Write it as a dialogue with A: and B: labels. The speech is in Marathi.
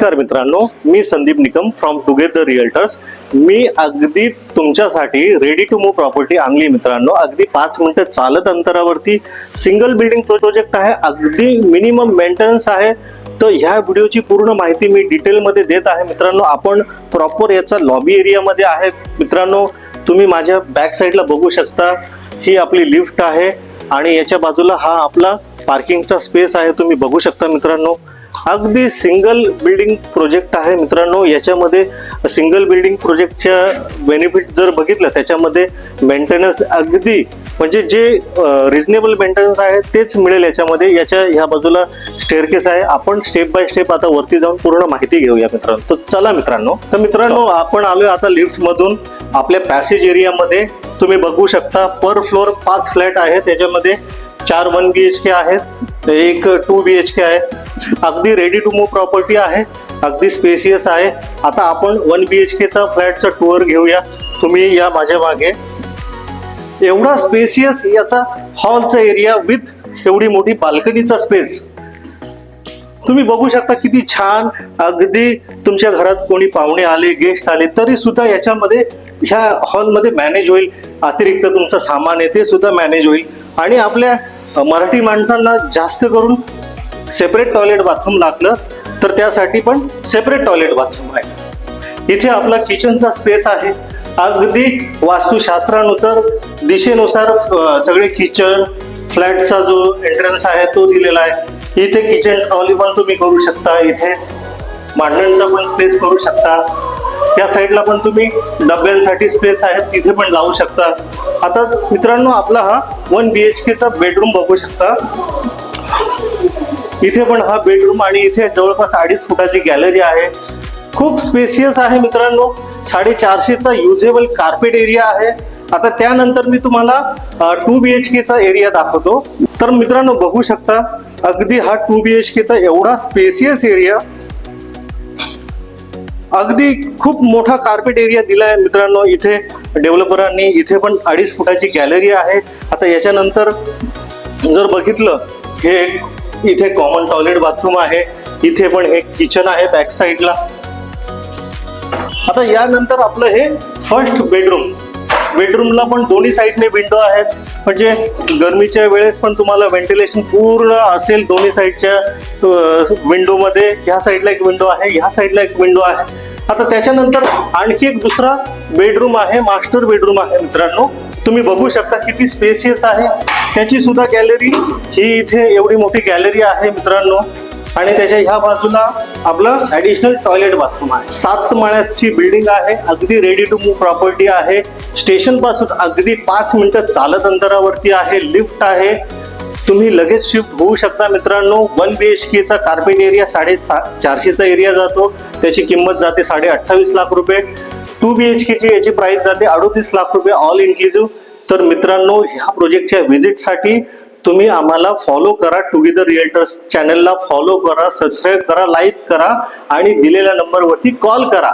A: नमस्कार मित्रांनो, मी Sandeep Nikam from Together Realtors. मी अगदी तुमच्यासाठी रेडी टू मूव प्रॉपर्टी आणली मित्रांनो। अगदी 5 मिनिटं चालत अंतरावरती सिंगल बिल्डिंग प्रोजेक्ट आहे, अगदी मिनिमम मेंटेनन्स आहे। तर ह्या व्हिडिओची पूर्ण माहिती मी डिटेलमध्ये देत आहे मित्रांनो। आपण प्रॉपर याचा लॉबी एरियामध्ये आहे मित्रांनो। तुम्ही माझ्या बॅक साईडला बघू शकता, ही आपली लिफ्ट आहे आणि याच्या बाजूला हा आपला पार्किंगचा स्पेस आहे, तुम्ही बघू शकता मित्रांनो। अगदी सिंगल बिल्डिंग प्रोजेक्ट आहे मित्रांनो। याच्यामध्ये सिंगल बिल्डिंग प्रोजेक्टच्या बेनिफिट जर बघितलं, त्याच्यामध्ये मेंटेनन्स अगदी म्हणजे जे रिजनेबल मेंटेनन्स आहे तेच मिळेल याच्यामध्ये। याच्या ह्या बाजूला स्टेअरकेस आहे। आपण स्टेप बाय स्टेप आता वरती जाऊन पूर्ण माहिती घेऊया मित्रांनो। तर चला मित्रांनो। तर मित्रांनो, आपण आलोय आता लिफ्ट मधून आपल्या पॅसेज एरियामध्ये। तुम्ही बघू शकता पर फ्लोर 5 फ्लॅट आहेत, त्याच्यामध्ये 4 1 BHK आहेत, एक 2 BHK आहे। अगदी रेडी टू मूव प्रॉपर्टी आहे, अगदी स्पेसियस आहे। आता आपण 1 BHKचा फ्लॅटचा टूर घेऊया। तुम्ही या माझ्या मागे, एवढा स्पेसियस याचा हॉलचा एरिया विथ एवढी मोठी बाल्कनीचा स्पेस तुम्ही बघू शकता, किती छान। अगदी तुमच्या घरात कोणी पाहुणे आले, गेस्ट आले, तरी सुद्धा याच्यामध्ये ह्या हॉलमध्ये मॅनेज होईल। अतिरिक्त तुमचं सामान आहे ते सुद्धा मॅनेज होईल। आणि आपल्या मराठी माणसांना जास्त करून सेपरेट टॉयलेट बाथरूम लागलं, तर त्यासाठी पण सेपरेट टॉयलेट बाथरूम आहे। इथे आपला किचनचा स्पेस आहे, अगदी वास्तुशास्त्रानुसार दिशेनुसार सगळे किचन, फ्लॅटचा जो एंट्रन्स आहे तो दिलेला आहे। इथे किचन ट्रॉली पण तुम्ही करू शकता, इथे मांडणचा पण स्पेस करू शकता। या साईडला पण तुम्ही डब्यांसाठी स्पेस आहे, तिथे पण लावू शकता। आता मित्रांनो, आपला हा 1 BHKचा बेडरूम बघू शकता। इथे पण हा बेडरूम आणि इथे जवळपास 2.5 फुटाची गॅलरी आहे, खूप स्पेसियस आहे मित्रांनो। 450चा युजेबल कार्पेट एरिया आहे। आता त्यानंतर मी तुम्हाला 2 BHKचा एरिया दाखवतो। तर मित्रांनो, बघू शकता, अगदी हा 2 BHKचा एवढा स्पेसियस एरिया, अगदी खूप मोठा कार्पेट एरिया दिलाय मित्रांनो इथे डेव्हलपरांनी। इथे पण 2.5 फुटाची गॅलरी आहे। आता याच्यानंतर जर बघितलं, हे इथे कॉमन टॉयलेट बाथरूम आहे, इथे पण हे किचन आहे बॅक साईडला। आता यानंतर आपलं हे फर्स्ट बेडरूमला पण दोन्ही साईडने विंडो आहेत, म्हणजे गरमीच्या वेळेस पण तुम्हाला व्हेंटिलेशन पूर्ण असेल दोन्ही साईडच्या विंडोमध्ये। ह्या साईडला एक विंडो आहे, ह्या साईडला एक विंडो आहे। आता त्याच्यानंतर आणखी एक दुसरा बेडरूम आहे, मास्टर बेडरूम आहे मित्रांनो। तुम्ही बघू शकता किती स्पेसियस आहे, त्याची सुद्धा गॅलरी ही इथे एवढी मोठी गॅलरी आहे मित्रांनो। आणि त्याच्या ह्या बाजूला आपलं ऍडिशनल टॉयलेट बाथरूम आहे। 7 माळ्याची बिल्डिंग आहे, अगदी रेडी टू मूव प्रॉपर्टी आहे। स्टेशन पासून अगदी 5 मिनिटं चालत अंतरावरती आहे, लिफ्ट आहे, तुम्ही लगेच शिफ्ट होऊ शकता मित्रांनो। 1 BHKचा कार्पेट एरिया 450चा एरिया जातो, त्याची किंमत जाते 28.5 लाख रुपये। 2 BHKची याची प्राइस जाते 38 लाख रुपये ऑल इन्क्लुसिव्ह। तर मित्रांनो, ह्या प्रोजेक्टच्या व्हिजिटसाठी तुम्ही आम्हाला फॉलो करा, टुगेदर रिअल्टर्स चॅनलला फॉलो करा, सबस्क्राईब करा, लाईक करा आणि दिलेल्या नंबरवरती कॉल करा।